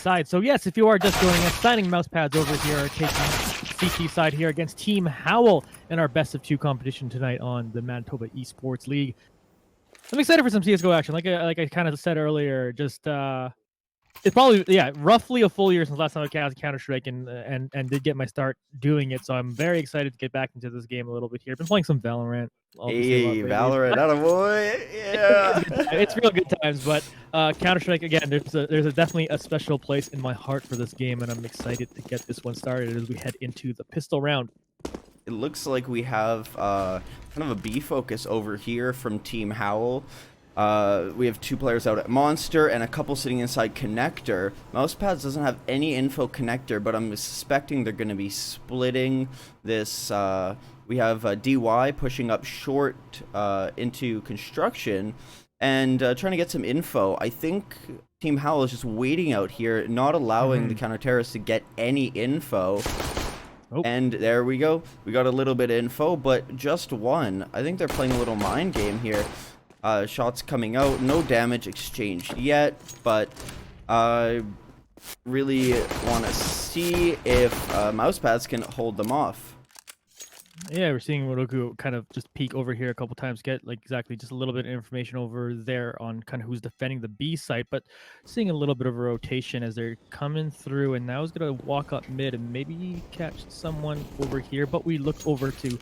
side. So yes, if you are just joining us, signing Mousepads over here, taking CT side here against Team Howl in our best of 2 competition tonight on the Manitoba Esports League. I'm excited for some CS:GO action. Like I kind of said earlier, just it's probably roughly a full year since last time I cast Counter-Strike and did get my start doing it. So I'm very excited to get back into this game a little bit here. Been playing some Valorant. Hey, Valorant, attaboy! Yeah, it's real good times. But Counter-Strike again. There's definitely a special place in my heart for this game, and I'm excited to get this one started as we head into the pistol round. It looks like we have kind of a B focus over here from Team Howl. We have 2 players out at Monster and a couple sitting inside Connector. Mousepads doesn't have any info Connector, but I'm suspecting they're going to be splitting this. We have DY pushing up short into construction and trying to get some info. I think Team Howl is just waiting out here, not allowing the counter-terrorists to get any info. Oh. And there we go. We got a little bit of info, but just one. I think they're playing a little mind game here. Shots coming out, no damage exchanged yet, but I really want to see if Mousepads can hold them off. Yeah, we're seeing Moduca kind of just peek over here a couple times, get like exactly just a little bit of information over there on kind of who's defending the B site, but seeing a little bit of a rotation as they're coming through, and now he's gonna walk up mid and maybe catch someone over here. But we looked over to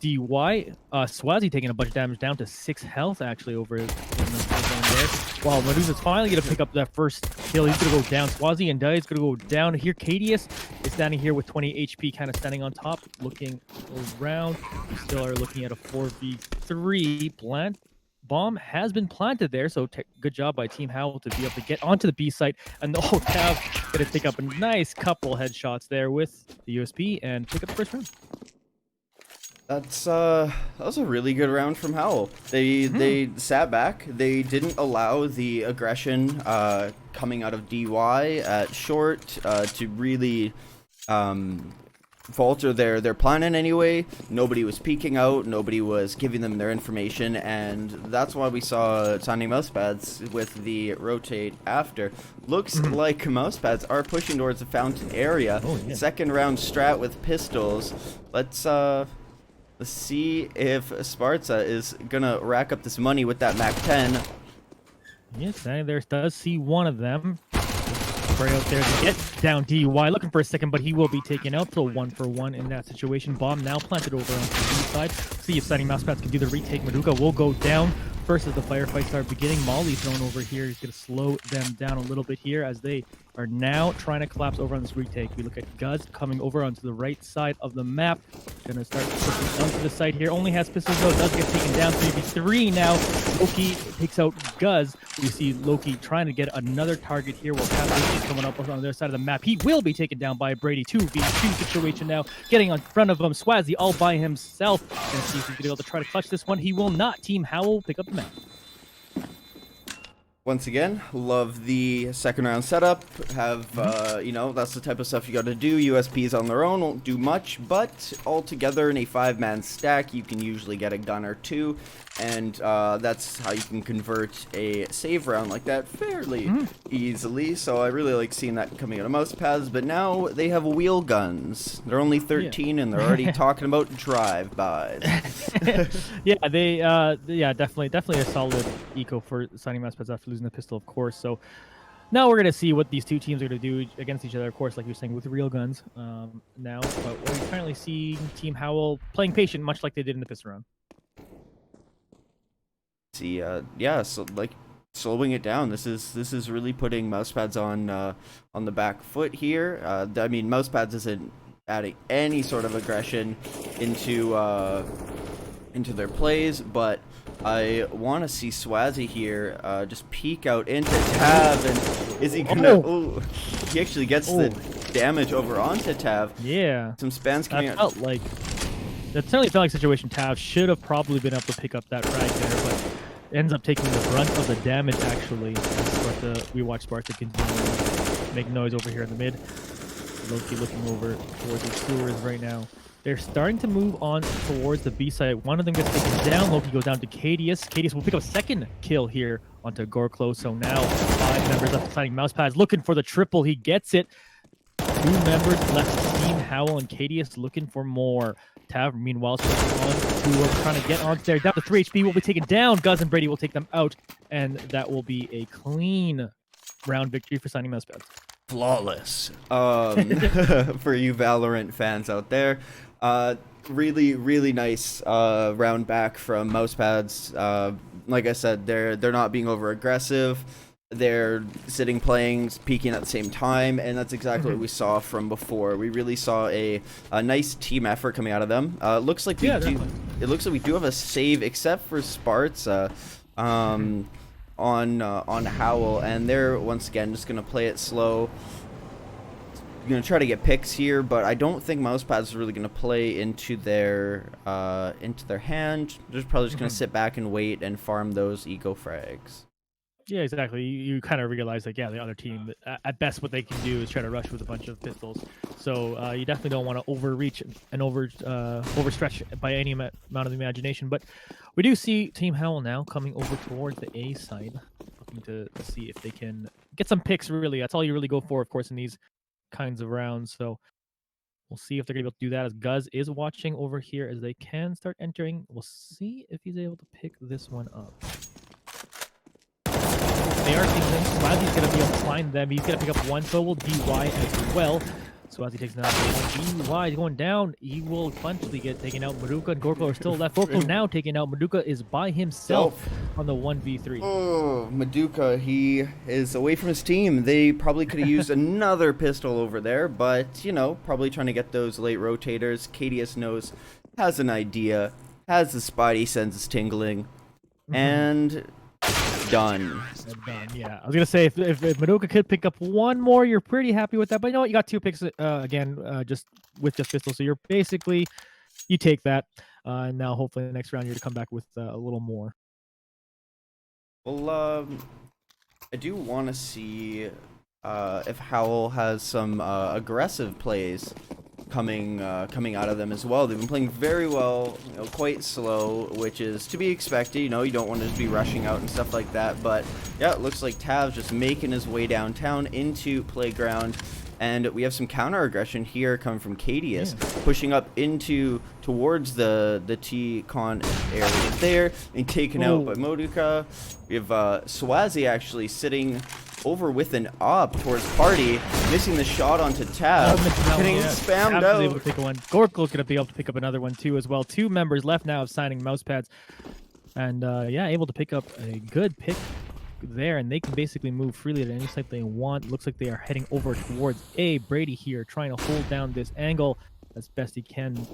DY, Swazzy taking a bunch of damage, down to 6 health actually over in the zone there. While Moduca's finally gonna pick up that first kill, he's gonna go down. Swazzy and Dye is gonna go down here. Cadius is standing here with 20 HP, kind of standing on top, looking around. We still are looking at a 4v3. Bomb has been planted there, so good job by Team Howl to be able to get onto the B site. And the whole Cav gonna pick up a nice couple headshots there with the USP and pick up the first round. That was a really good round from Howl. They sat back. They didn't allow the aggression coming out of DY at short to really falter their plan in any way. Nobody was peeking out. Nobody was giving them their information, and that's why we saw signing Mousepads with the rotate after. Looks like Mousepads are pushing towards the fountain area. Oh, yeah. Second round strat with pistols. Let's see if Spzrta is gonna rack up this money with that MAC-10. Yes, there does see one of them. Right out there to get down DY, looking for a second, but he will be taken out. So 1 for 1 in that situation. Bomb now planted over on the B side. See if signing Mousepads can do the retake. Moduca will go down first as the firefights start beginning. Molly thrown over here. He's going to slow them down a little bit here as they are now trying to collapse over on this retake. We look at Guz coming over onto the right side of the map. Going to start pushing onto the side here. Only has pistols though. Does get taken down. 3v3 now. Loki takes out Guz. We see Loki trying to get another target here while Loki is coming up on the other side of the map. He will be taken down by Bradyy. 2v2 situation now. Getting on front of him. Swazzy all by himself. And see if he's going to be able to try to clutch this one. He will not. Team Howl pick up the map. Once again, love the second round setup. Have, you know, that's the type of stuff you got to do. USPs on their own won't do much, but all together in a 5-man stack, you can usually get a gun or 2, and that's how you can convert a save round like that fairly easily. So I really like seeing that coming out of Mousepads, but now they have wheel guns. They're only 13, and they're already talking about drive-bys. Definitely a solid eco for signing Mousepads after losing the pistol, of course. So now we're going to see what these 2 teams are going to do against each other, of course, like you're saying, with real guns now. But we're currently seeing Team Howl playing patient, much like they did in the pistol round. See, so like slowing it down. This is really putting Mousepads on the back foot here. I mean, Mousepads isn't adding any sort of aggression into their plays, but I want to see Swazzy here just peek out into Tav, and is he gonna? Oh, he actually gets the damage over onto Tav. Yeah, some spans coming out. That certainly felt like a situation Tav should have probably been able to pick up that frag there, but ends up taking the brunt of the damage actually. We watch Spzrta continue to make noise over here in the mid. Loki looking over towards the sewers right now. They're starting to move on towards the B side. One of them gets taken down. Loki goes down to Cadius. Cadius will pick up a second kill here onto Gorclo. So now 5 members left signing Mousepads looking for the triple. He gets it. 2 members left. Team Howl and Cadius looking for more. Tav, meanwhile, switching on to trying to get onto there. Down to 3 HP will be taken down. Guz and Bradyy will take them out. And that will be a clean round victory for signing Mousepads. Flawless. For you Valorant fans out there. Really nice round back from Mousepads. Like I said, they're not being over aggressive. They're sitting, playing, peeking at the same time, and that's exactly what we saw from before. We really saw a nice team effort coming out of them. It looks like we do have a save, except for Spzrta on Howl, and they're once again just gonna play it slow. Gonna try to get picks here, but I don't think Mousepads is really gonna play into their hand. They're probably just gonna sit back and wait and farm those eco frags. Yeah, exactly. You kind of realize, like, yeah, the other team, at best, what they can do is try to rush with a bunch of pistols. So you definitely don't want to overreach and overstretch by any amount of the imagination. But we do see Team Howl now coming over towards the A side, looking to see if they can get some picks, really. That's all you really go for, of course, in these kinds of rounds. So we'll see if they're going to be able to do that, as Guz is watching over here as they can start entering. We'll see if he's able to pick this one up. They are seeing them. Swazzy's going to be able to find them. He's going to pick up one, so will DY as well. Swazzy takes down DY going down. He will eventually get taken out. Moduca and Gorclo are still left. Gorclo now taken out. Moduca is by himself on the 1v3. Oh, Moduca, he is away from his team. They probably could have used another pistol over there, but, you know, probably trying to get those late rotators. Cadius knows, has an idea, has the spidey senses tingling, and done. Yeah, I was gonna say if Moduca could pick up one more, you're pretty happy with that. But you know what? You got 2 picks again, just with just pistol. So you're basically, you take that. And now hopefully the next round you're to come back with a little more. Well, I do want to see if Howl has some aggressive plays coming out of them as well. They've been playing very well, you know, quite slow, which is to be expected. You know, you don't want to be rushing out and stuff like that. But yeah, it looks like Tav's just making his way downtown into playground, and we have some counter aggression here coming from Cadius, pushing up towards the T-con area there, and taken out by Moduca. We have Swazzy actually sitting over with an up towards Party, missing the shot onto Tav, getting spammed out. Able to pick one. Gorclo's gonna be able to pick up another one too as well. 2 members left now of signing Mousepads, and yeah, able to pick up a good pick there, and they can basically move freely at any site they want. Looks like they are heading over towards A. Bradyy here, trying to hold down this angle as best he can.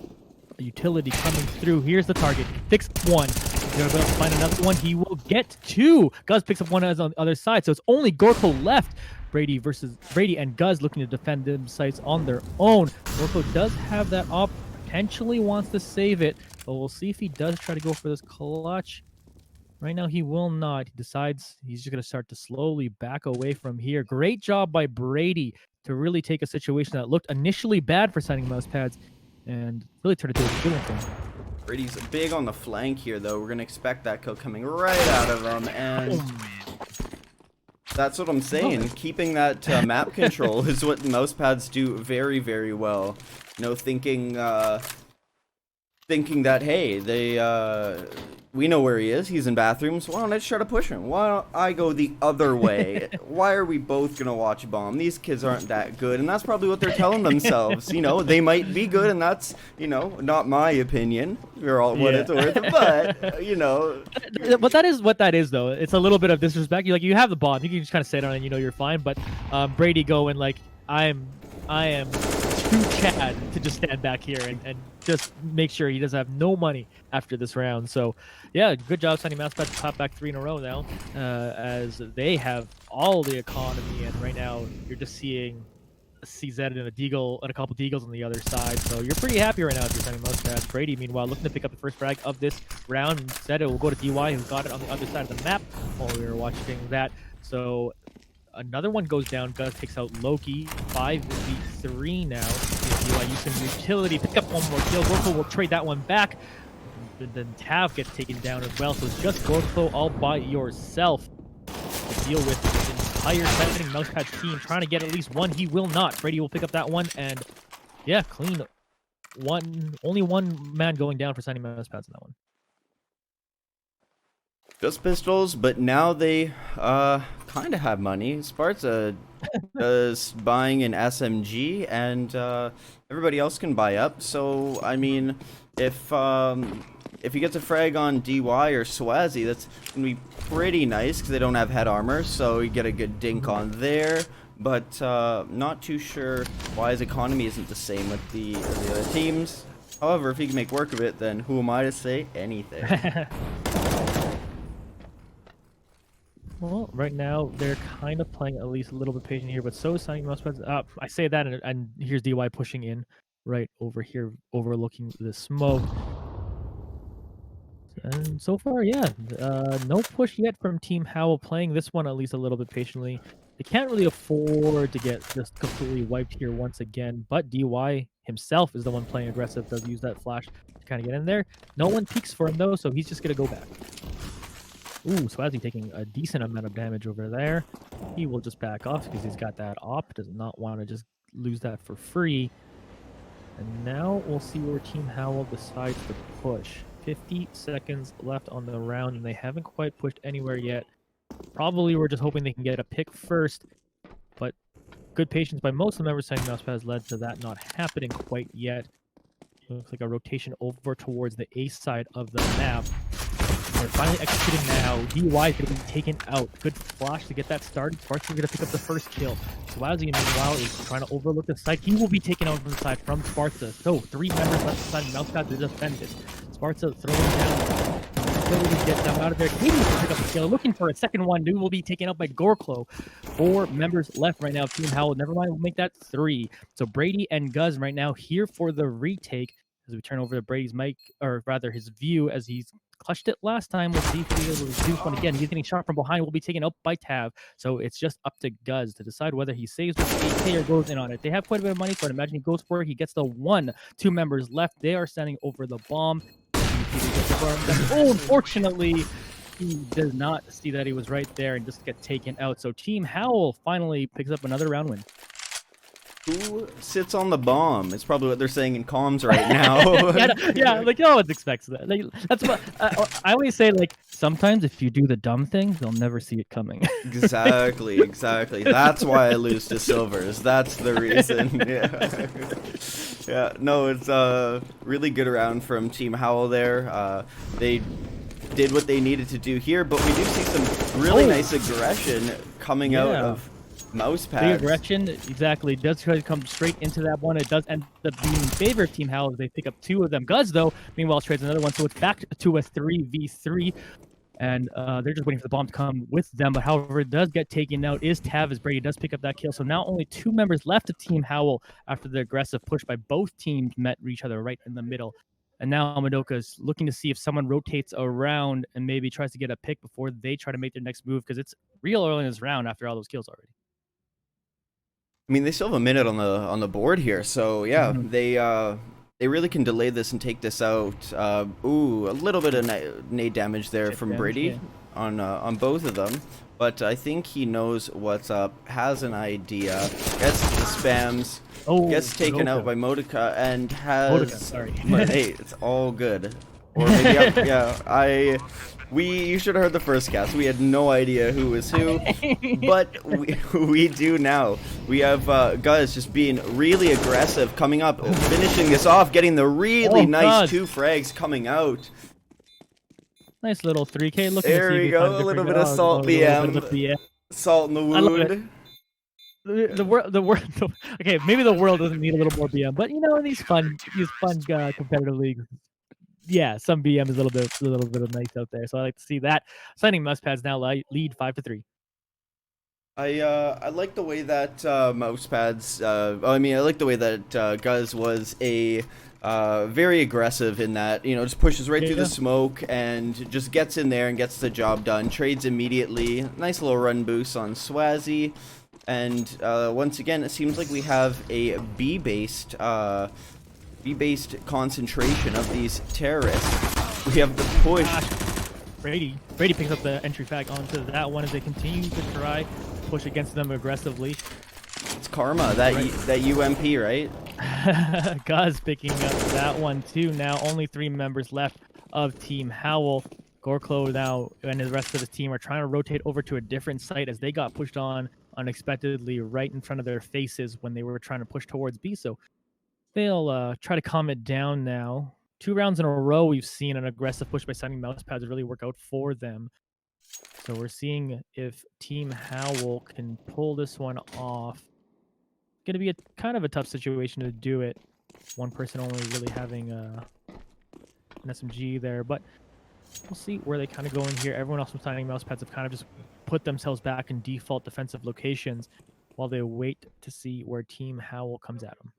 A utility coming through. Here's the target. Picks one. He's gonna be able to find another one. He will get 2. Guz picks up one as on the other side, so it's only Gorclo left. Bradyy and Guz looking to defend them sites on their own. Gorclo does have that op, potentially wants to save it, but we'll see if he does try to go for this clutch. Right now he will not. He decides he's just gonna start to slowly back away from here. Great job by Bradyy to really take a situation that looked initially bad for signing Mousepads and really try to do a good one for him. Brady's big on the flank here, though. We're going to expect that kill coming right out of him, and that's what I'm saying. Keeping that map control is what Mousepads do very, very well. You know, thinking that, hey, we know where he is. He's in bathrooms. Why don't I just try to push him? Why don't I go the other way? Why are we both going to watch bomb? These kids aren't that good, and that's probably what they're telling themselves. You know, they might be good, and that's, you know, not my opinion. We're all what it's worth, but, you know. But that is what that is, though. It's a little bit of disrespect. You have the bomb. You can just kind of sit on it and you know you're fine, but Bradyy going like, I am too Chad to just stand back here and just make sure he doesn't have no money after this round. So, yeah, good job signing Mousepads to top back 3 in a row now, as they have all the economy, and right now you're just seeing a CZ and a Deagle and a couple Deagles on the other side. So you're pretty happy right now if you're signing Mousepads. Bradyy, meanwhile, looking to pick up the first frag of this round. Instead, it will go to DY, who got it on the other side of the map while we were watching that. So Another one goes down. Guz takes out Loki. 5v3 now. DY use some utility. Pick up one more kill. Gorclo will trade that one back. And then Tav gets taken down as well. So it's just Gorclo all by yourself to deal with this entire setting Mousepads team. Trying to get at least one. He will not. Bradyy will pick up that one. And yeah, clean one. Only one man going down for signing Mousepads in that one. Just pistols, but now they kind of have money. Spzrta is buying an SMG, and everybody else can buy up. So I mean, if he gets a frag on DY or Swazzy, that's gonna be pretty nice because they don't have head armor. So you get a good dink on there. But not too sure why his economy isn't the same with the other teams. However, if he can make work of it, then who am I to say anything? Well, right now they're kind of playing at least a little bit patient here, but so is signing Mousepads. I say that, and here's DY pushing in right over here, overlooking the smoke. And so far, yeah, no push yet from Team Howl, playing this one at least a little bit patiently. They can't really afford to get just completely wiped here once again, but DY himself is the one playing aggressive, does use that flash to kind of get in there. No one peeks for him though, so he's just going to go back. Ooh, Swazzy taking a decent amount of damage over there. He will just back off because he's got that op. Does not want to just lose that for free. And now we'll see where Team Howl decides to push. 50 seconds left on the round, and they haven't quite pushed anywhere yet. Probably we're just hoping they can get a pick first, but good patience by most of the members signing Mousepads led to that not happening quite yet. Looks like a rotation over towards the A side of the map. They're finally executing now. DY is going to be taken out. Good flash to get that started. Spzrta going to pick up the first kill. Swazzy, meanwhile, is trying to overlook the side. He will be taken out from the side from Spzrta. So, 3 members left inside Mousepads to defend this. Spzrta throwing down. Ability to get them out of there. Katie will pick up the kill. Looking for a second one. Dude will be taken out by Gorclo. 4 members left right now. Team Howl, never mind, we'll make that 3. So, Bradyy and Guz right now here for the retake. As we turn over to Brady's mic, or rather his view, as he's clutched it last time. We'll see if he's able to do one again. He's getting shot from behind. Will be taken out by Tav. So it's just up to Guz to decide whether he saves with the AK or goes in on it. They have quite a bit of money, so I'd imagine he goes for it. He gets the 1. 2 members left. They are standing over the bomb. Oh, unfortunately, he does not see that he was right there and just get taken out. So Team Howl finally picks up another round win. Who sits on the bomb? It's probably what they're saying in comms right now. yeah, like no one expects that. Like, that's what I always say. Like sometimes if you do the dumb thing, they'll never see it coming. Exactly. That's why I lose to silvers. That's the reason. Yeah. No, it's a really good round from Team Howl there. They did what they needed to do here, but we do see some really nice aggression coming out of Mousepads. The aggression, exactly, does try to come straight into that one. It does end up being in favor of Team Howl as they pick up 2 of them. Guz, though, meanwhile, trades another one, so it's back to a 3v3. And they're just waiting for the bomb to come with them. But however, it does get taken out is Tav, as Bradyy does pick up that kill. So now only 2 members left of Team Howl after the aggressive push by both teams met each other right in the middle. And now Moduca is looking to see if someone rotates around and maybe tries to get a pick before they try to make their next move, because it's real early in this round after all those kills already. I mean, they still have a minute on the board here, so yeah, they really can delay this and take this out. Ooh, a little bit of nade damage there from Bradyy on both of them, but I think he knows what's up, has an idea, gets the spams, gets taken out by Moduca, and has. Moduca, sorry. But hey, it's all good. Or maybe you should have heard the first cast. We had no idea who was who, but we do now. We have Guz just being really aggressive, coming up, finishing this off, getting the really nice 2 frags coming out. Nice little 3K. Looking there we go, a little bit of salt BM, salt in the wound. Okay, maybe the world doesn't need a little more BM, but you know, in these fun competitive leagues, yeah, some BM is a little bit of nice out there. So I like to see that. Signing Mousepads now lead 5-3. I like the way that Mousepads. I mean, I like the way that Guz was a very aggressive in that, just pushes right through Yeah. the smoke and just gets in there and gets the job done. Trades immediately. Nice little run boost on Swazzy. And once again, it seems like we have a B-based concentration of these terrorists. We have the push. Bradyy picks up the entry frag onto that one as they continue to try push against them aggressively. It's Karma, that UMP, right? Guz picking up that one too. Now only 3 members left of Team Howl. Gorclo now and the rest of his team are trying to rotate over to a different site as they got pushed on unexpectedly right in front of their faces when they were trying to push towards B. So they'll try to calm it down now. 2 rounds in a row, we've seen an aggressive push by signing Mousepads really work out for them. So we're seeing if Team Howl can pull this one off. Going to be a kind of a tough situation to do it. One person only really having an SMG there, but we'll see where they kind of go in here. Everyone else from signing Mousepads have kind of just put themselves back in default defensive locations while they wait to see where Team Howl comes at them.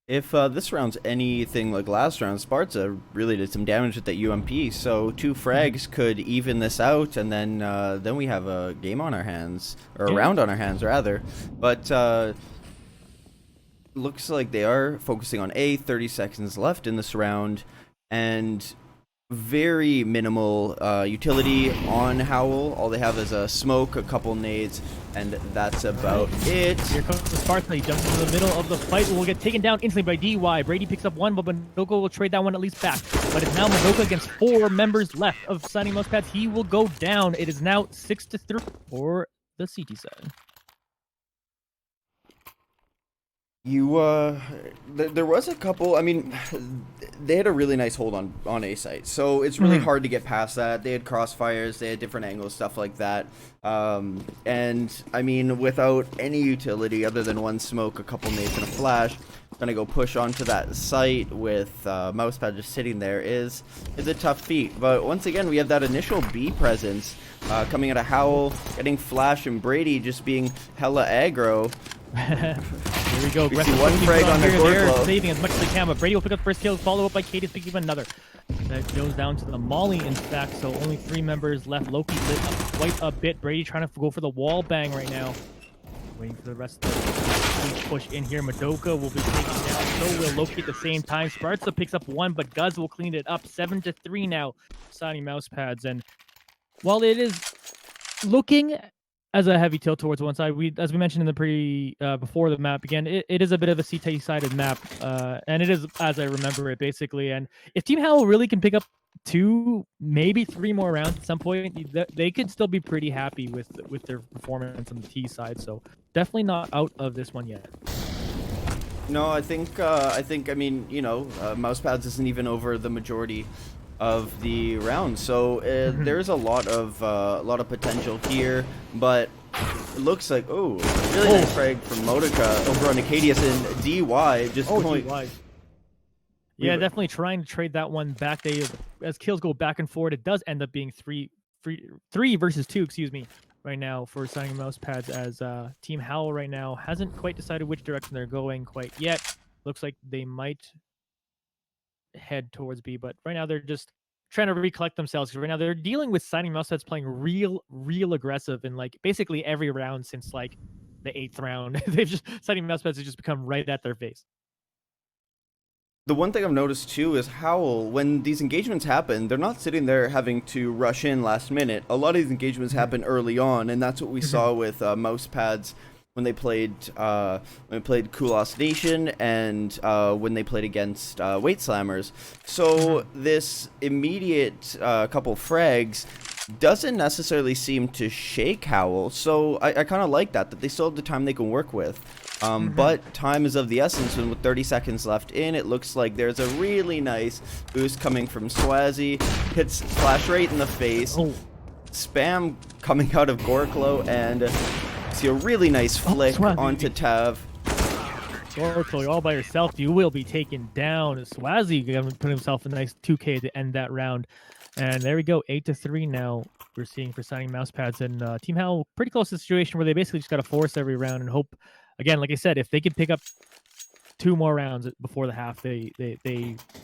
If this round's anything like last round, Spzrta really did some damage with that UMP, so 2 frags could even this out, and then we have a game on our hands, or a round on our hands, rather. But looks like they are focusing on A, 30 seconds left in this round, and very minimal utility on Howl. All they have is a smoke, a couple nades, and that's about it. Here comes the Spzrta. He jumps into the middle of the fight. Will get taken down instantly by DY. Bradyy picks up one, but Moduca will trade that one at least back. But it's now Moduca against 4 members left of signing Mousepads. He will go down. It is now 6-3 for the CT side. There was a couple. I mean, they had a really nice hold on A site, so it's really hard to get past that. They had crossfires, they had different angles, stuff like that. And I mean, without any utility other than one smoke, a couple nades, and a flash, gonna go push onto that site with Mousepad just sitting there is a tough feat. But once again, we have that initial B presence coming out of Howl, getting Flash and Bradyy just being hella aggro. Here we go. We see one frag on the Gorclo. Saving as much as they can, but Bradyy will pick up first kill, followed up by Katie's picking up another. That goes down to the Molly, in fact, so only 3 members left. Loki lit up quite a bit. Bradyy trying to go for the wall bang right now. Waiting for the rest of the push in here. Moduca will be taken down. So will Loki at the same time. Spzrta picks up 1, but Guz will clean it up. 7-3 now, signing Mousepads. And while it is looking as a heavy tilt towards one side, as we mentioned in the before the map began, it is a bit of a CT-sided map, and it is as I remember it basically. And if Team Howl really can pick up 2, maybe 3 more rounds at some point, they could still be pretty happy with their performance on the T side. So definitely not out of this one yet. No, I think I mean, Mousepads isn't even over the majority of the round, so there's a lot of potential here, but it looks like really nice frag from Moduca over on Acadius, and DY just going. DY. Yeah, definitely trying to trade that one back. As kills go back and forth, it does end up being 3 versus 2, excuse me, right now for signing Mousepads, as Team Howl right now hasn't quite decided which direction they're going quite yet. Looks like they might head towards B, but right now they're just trying to recollect themselves, because right now they're dealing with signing Mousepads playing real aggressive in like basically every round since like the 8th round. They've just signing Mousepads has just become right at their face. The one thing I've noticed too is Howl, when these engagements happen, they're not sitting there having to rush in last minute. A lot of these engagements happen early on, and that's what we saw with Mousepads when they played Kulos Nation, and when they played against Weight Slammers. So this immediate couple frags doesn't necessarily seem to shake Howl. So I kind of like that they still have the time they can work with. But time is of the essence, and with 30 seconds left in, it looks like there's a really nice boost coming from Swazzy. Hits Flash right in the face. Spam coming out of Gorclo, and see a really nice flick onto Tav. Gorclo, you're all by yourself. You will be taken down. Swazzy put himself a nice 2K to end that round. And there we go, 8-3 now we're seeing for signing Mousepads. And Team Howl pretty close to the situation where they basically just got to force every round and hope, again, like I said, if they could pick up 2 more rounds before the half, they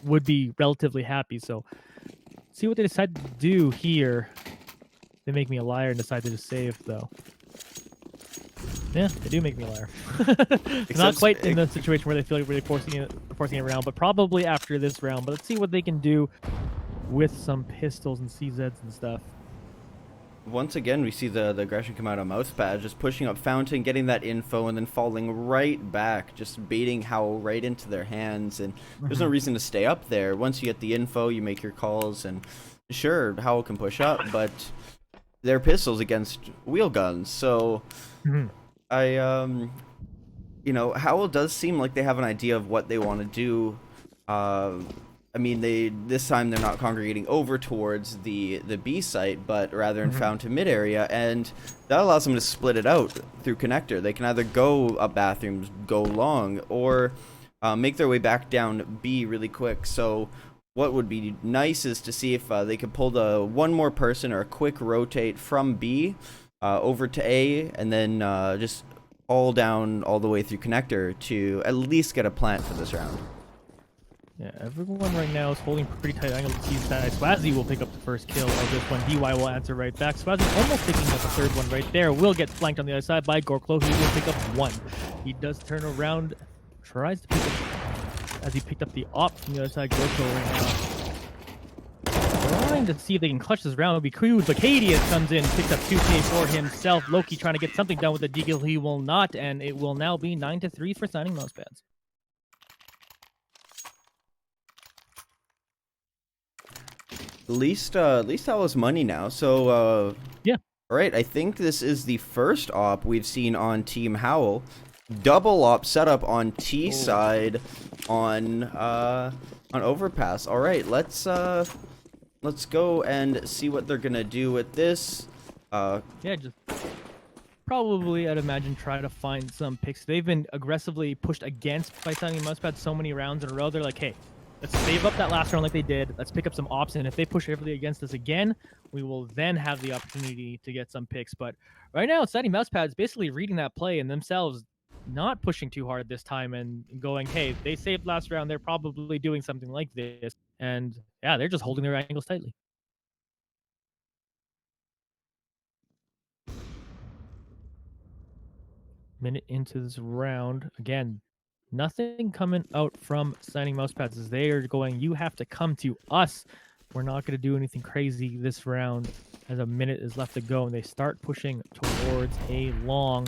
would be relatively happy. So see what they decide to do here. They make me a liar and decide to just save, though. Yeah, they do make me a liar. It's not quite in the situation where they feel like really forcing it around, but probably after this round. But let's see what they can do with some pistols and CZs and stuff. Once again, we see the aggression come out on Mousepads, just pushing up Fountain, getting that info, and then falling right back, just baiting Howl right into their hands. And there's no reason to stay up there. Once you get the info, you make your calls, and sure, Howl can push up, but they're pistols against wheel guns. So you know, Howl does seem like they have an idea of what they want to do. I mean, this time they're not congregating over towards the B site, but rather in Fountain mid area, and that allows them to split it out through connector. They can either go up bathrooms, go long, or make their way back down B really quick. So what would be nice is to see if they could pull the one more person or a quick rotate from B over to A, and then just all down all the way through connector to at least get a plant for this round. Yeah, everyone right now is holding pretty tight angle to T's side. Swazzy will pick up the first kill of this one. DY will answer right back. Swazzy almost picking up the third one right there. Will get flanked on the other side by Gorclo. He will pick up one. He does turn around, tries to pick up, as he picked up the op from the other side. Gorclo right now trying to see if they can clutch this round. It would be crude, but Cadius comes in, picks up 2K for himself. Loki trying to get something done with the deagle. He will not, and it will now be 9-3 for signing Mousepads. At least that was money now. So yeah. All right, I think this is the first op we've seen on Team Howl. Double op setup on T side on Overpass. All right, let's go and see what they're gonna do with this. Yeah, just probably, I'd imagine, try to find some picks. They've been aggressively pushed against by signing Mousepads so many rounds in a row. They're like, hey, let's save up that last round like they did. Let's pick up some ops, and if they push heavily against us again, we will then have the opportunity to get some picks. But right now, signing Mousepads basically reading that play and themselves not pushing too hard this time and going, hey, they saved last round. They're probably doing something like this. And yeah, they're just holding their angles tightly. Minute into this round. Again, nothing coming out from signing Mousepads as they are going, you have to come to us. We're not going to do anything crazy this round as a minute is left to go. And they start pushing towards a long.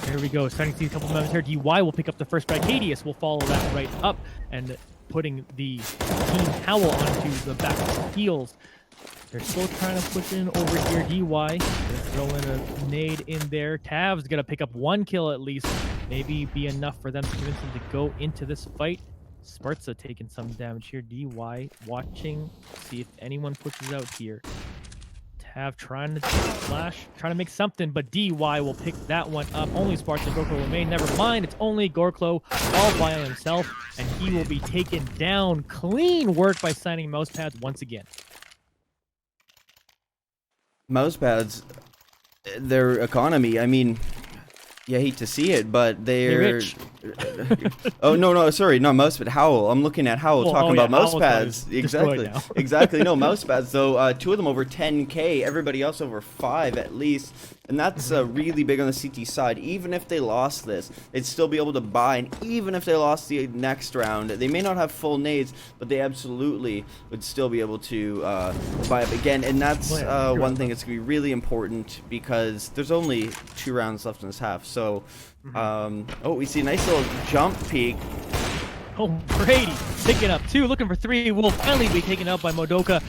There we go. Starting to see a couple of members here. DY will pick up the first strike. Cadius will follow that right up and putting the Team Howl onto the back heels. They're still trying to push in over here. DY throw in a nade in there. Tav's gonna pick up one kill at least. Maybe be enough for them to convince them to go into this fight. Spzrta taking some damage here. DY watching, see if anyone pushes out here. Tav trying to flash, trying to make something, but DY will pick that one up. Only Spzrta and Gorclo remain. Never mind, it's only Gorclo all by himself, and he will be taken down. Clean work by signing Mousepads once again. Mousepads, their economy, I mean, you hate to see it, but they're rich. Oh no, sorry, not Mousepad, Howl. I'm looking at Howl talking about Mousepads. Exactly. No, Mousepads though, two of them over 10K, everybody else over 5 at least, and that's really big on the CT side. Even if they lost this, they'd still be able to buy, and even if they lost the next round, they may not have full nades, but they absolutely would still be able to buy up again. And that's one thing that's gonna be really important because there's only 2 rounds left in this half. So oh, we see a nice little jump peek. Oh, Bradyy picking up 2, looking for 3. Will finally be taken out by Moduca.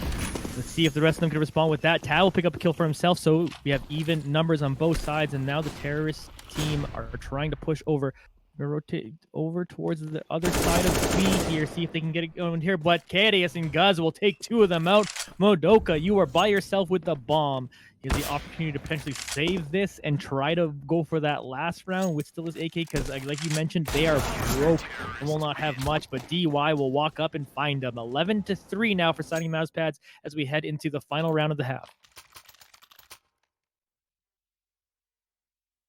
Let's see if the rest of them can respond with that. Tao will pick up a kill for himself, so we have even numbers on both sides, and now the terrorist team are trying to push over. Rotate over towards the other side of B here, see if they can get it going here, but Cadius and Guz will take 2 of them out. Moduca, you are by yourself with the bomb. He has the opportunity to potentially save this and try to go for that last round with still his AK, because like you mentioned, they are broke and will not have much, but DY will walk up and find them. 11-3 now for signing Mousepads as we head into the final round of the half.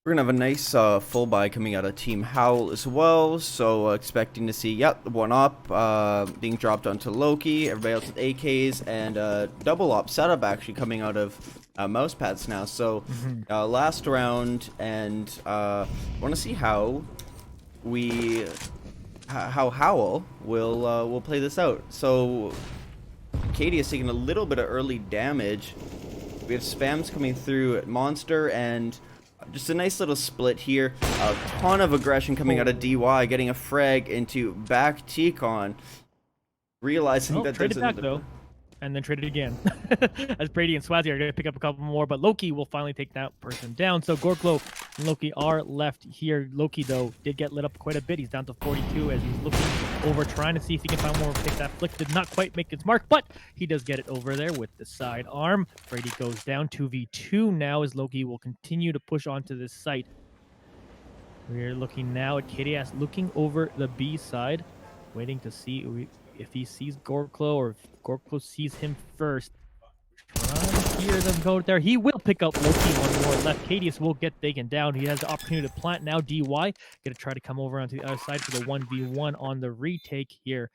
We're gonna have a nice full buy coming out of Team Howl as well. So expecting to see, yep, one op being dropped onto Loki. Everybody else with AKs and double op setup actually coming out of Mousepads now. So last round, and want to see how how Howl will play this out. So Katie is taking a little bit of early damage. We have spams coming through at Monster and just a nice little split here. A ton of aggression coming out of DY, getting a frag into back T-Con. Realizing that traded there's back though, and then traded again. As Bradyy and Swazzy are going to pick up a couple more, but Loki will finally take that person down. So Gorclo and Loki are left here. Loki, though, did get lit up quite a bit. He's down to 42 as he's looking over, trying to see if he can find more. Take that flick. Did not quite make its mark, but he does get it over there with the side arm. Bradyy goes down 2v2 now as Loki will continue to push onto this site. We're looking now at KDS looking over the B side, waiting to see if he sees Gorclo or if Gorclo sees him first. Trying to hear them go there. He will pick up Loki one more left. Cadius will get taken down. He has the opportunity to plant now. DY going to try to come over onto the other side for the 1v1 on the retake here.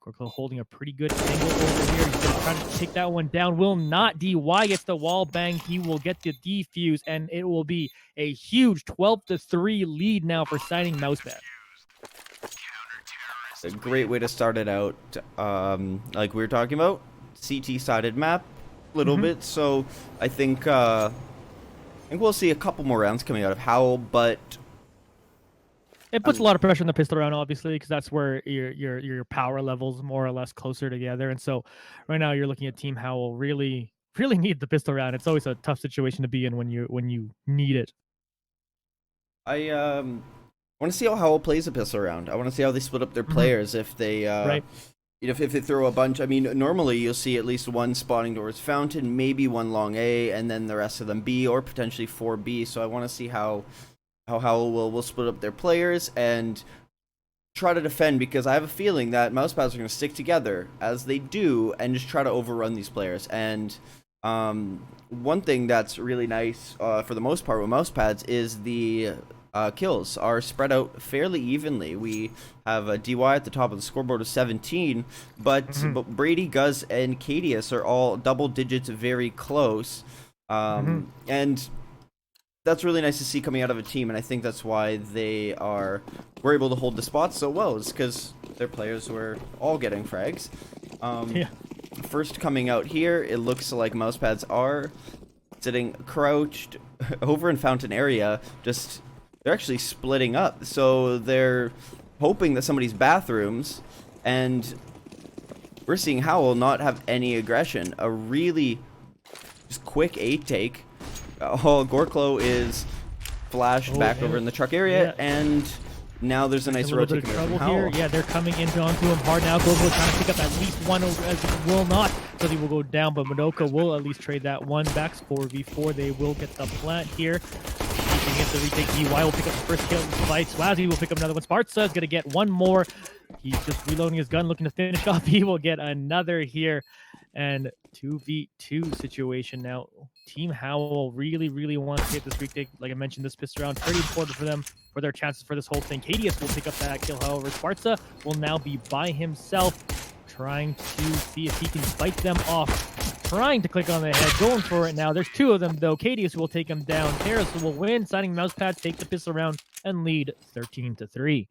Gorclo holding a pretty good angle over here. He's going to try to take that one down. Will not. DY gets the wall bang. He will get the defuse, and it will be a huge 12-3 lead now for signing Mousepads. a great way to start it out. Like we were talking about, CT-sided map a little bit. So I think we'll see a couple more rounds coming out of Howl, but it puts a lot of pressure on the pistol round, obviously, because that's where your power levels more or less closer together. And so right now you're looking at Team Howl really need the pistol round. It's always a tough situation to be in when you need it. I want to see how Howl plays a pistol round. I want to see how they split up their players. If they if they throw a bunch. I mean, normally you'll see at least one spawning towards Fountain, maybe one long A, and then the rest of them B, or potentially 4B. So I want to see how Howl will split up their players and try to defend, because I have a feeling that Mousepads are going to stick together as they do and just try to overrun these players. And one thing that's really nice for the most part with Mousepads is the kills are spread out fairly evenly. We have a DY at the top of the scoreboard of 17, but Bradyy, Guz, and Cadius are all double digits, very close. And that's really nice to see coming out of a team, and I think that's why they were able to hold the spot so well, is because their players were all getting frags. First coming out here, it looks like Mousepads are sitting crouched over in Fountain area. They're actually splitting up, so they're hoping that somebody's bathrooms, and we're seeing Howl not have any aggression. A really just quick 8-take. Gorclo is flashed back over in the truck area, and now there's a nice rotate from Howl. Here. Yeah, they're coming onto him hard now. Gorclo trying to pick up at least one, as will not, so he will go down, but Moduca will at least trade that one back. 4v4, they will get the plant here. He can get the retake. DY will pick up the first kill in the fight. Swazzy will pick up another one. Spzrta is going to get one more. He's just reloading his gun, looking to finish off. He will get another here. And 2v2 situation now. Team Howl really wants to get this retake. Like I mentioned, this pistol round pretty important for them, for their chances for this whole thing. Cadius will pick up that kill, however. Spzrta will now be by himself, trying to see if he can fight them off. Trying to click on the head, going for it now. There's two of them, though. Cadius will take him down. Terrace will win, signing Mousepads, take the pistol round, and lead 13-3.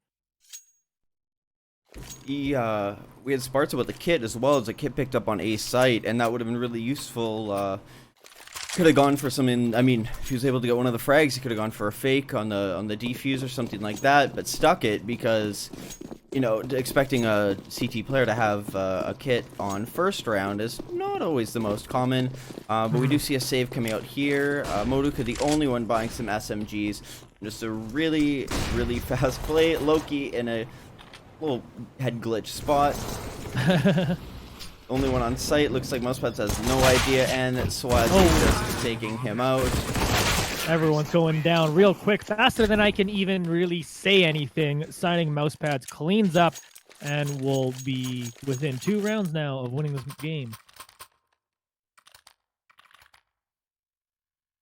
We had Spzrta with the kit as well, as a kit picked up on A site, and that would have been really useful. Could have gone for something. I mean, if he was able to get one of the frags, he could have gone for a fake on the defuse or something like that, but stuck it because, you know, expecting a CT player to have a kit on first round is not always the most common. But we do see a save coming out here. Moduca, the only one buying some SMGs. Just a really fast play. Loki in a little head glitch spot. Only one on site. Looks like Mousepads has no idea, and Swazzy just taking him out. Everyone's going down real quick, faster than I can even really say anything. Signing Mousepads cleans up and will be within 2 rounds now of winning this game.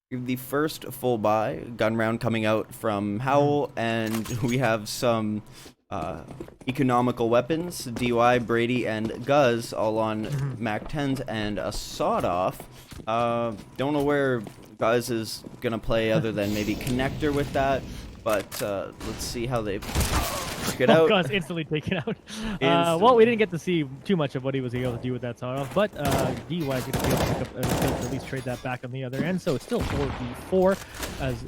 The first full buy gun round coming out from Howl, and we have some economical weapons. DY, Bradyy, and Guz all on Mac 10s and a sawed off. Don't know where Guz is gonna play other than maybe connector with that, but let's see how they get out. Gus instantly taken out. Well, we didn't get to see too much of what he was able to do with that sawed off, but DY is going to be able to pick up at least trade that back on the other end. So it's still 4v4 as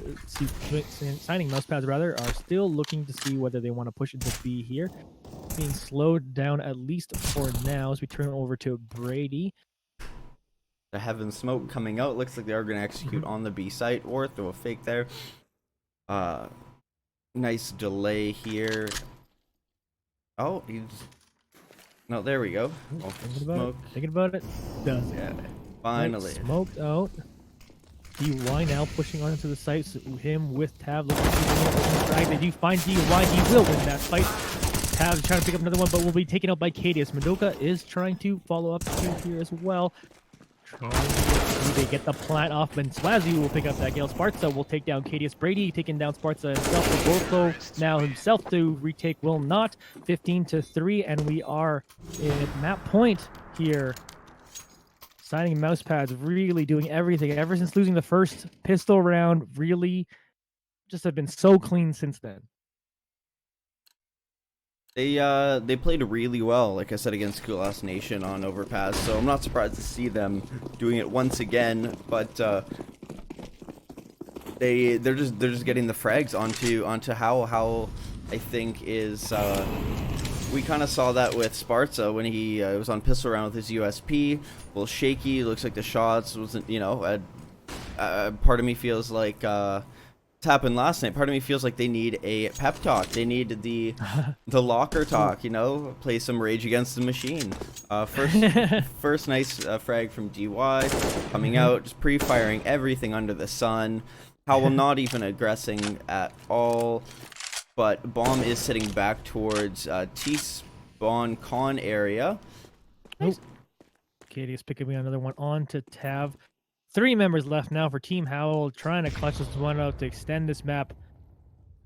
signing Mousepads rather are still looking to see whether they want to push into B here. Being slowed down at least for now as we turn over to Bradyy. The heaven smoke coming out. Looks like they are going to execute on the B site or throw a fake there. Nice delay here. Oh, he's... No, there we go. Oh, Thinking about it. Does yeah, finally. Right, smoked out. DY now pushing onto the site. So him with Tav looking to drag. They do find DY. He will win that fight. Tav trying to pick up another one, but will be taken out by Cadius. Moduca is trying to follow up here as well. They get the plant off, and Swazzy will pick up that Gale. Spzrta will take down Cadius. Bradyy taking down Spzrta himself. Gorclo now himself to retake will not. 15-3, and we are at map point here. Signing Mousepads, really doing everything ever since losing the first pistol round. Really, just have been so clean since then. They played really well, like I said, against Cool Ass Nation on Overpass, so I'm not surprised to see them doing it once again. But they're just getting the frags onto Howl. Howl, I think, is we kind of saw that with Spzrta when he was on pistol round with his USP. A little shaky. Looks like the shots wasn't, you know. Part of me feels like. Happened last night. Part of me feels like they need a pep talk. They need the locker talk, you know, play some Rage Against the Machine. First nice frag from DY coming out, just pre-firing everything under the sun. Howl not even aggressing at all, but bomb is sitting back towards T-spawn con area. Nice. Katie is picking another one on to Tav. 3 members left now for Team Howl, trying to clutch this one out to extend this map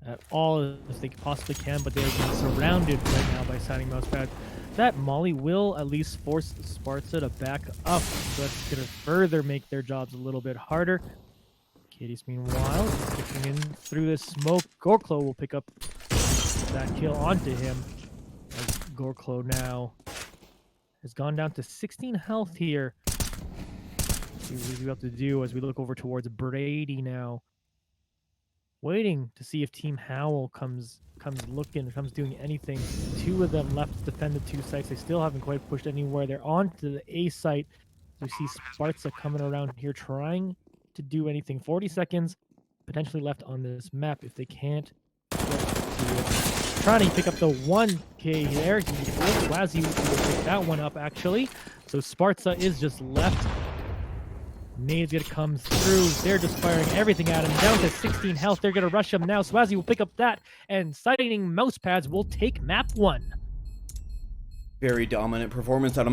at all as they possibly can, but they're being surrounded right now by signing Mousepads. That Molly will at least force Spzrta to back up, so that's going to further make their jobs a little bit harder. Katie's meanwhile sticking in through the smoke. Gorclo will pick up that kill onto him, as Gorclo now has gone down to 16 health here. See what he's about to do as we look over towards Bradyy now. Waiting to see if Team Howl comes doing anything. 2 of them left to defend the 2 sites. They still haven't quite pushed anywhere. They're on to the A site. We see Spzrta coming around here trying to do anything. 40 seconds potentially left on this map if they can't get to it. Trying to pick up the 1K there. Swazzy will pick that one up actually. So Spzrta is just left. Nade's gonna come through. They're just firing everything at him. Down to 16 health. They're gonna rush him now. Swazzy will pick up that, and signing Mousepads will take map 1. Very dominant performance out of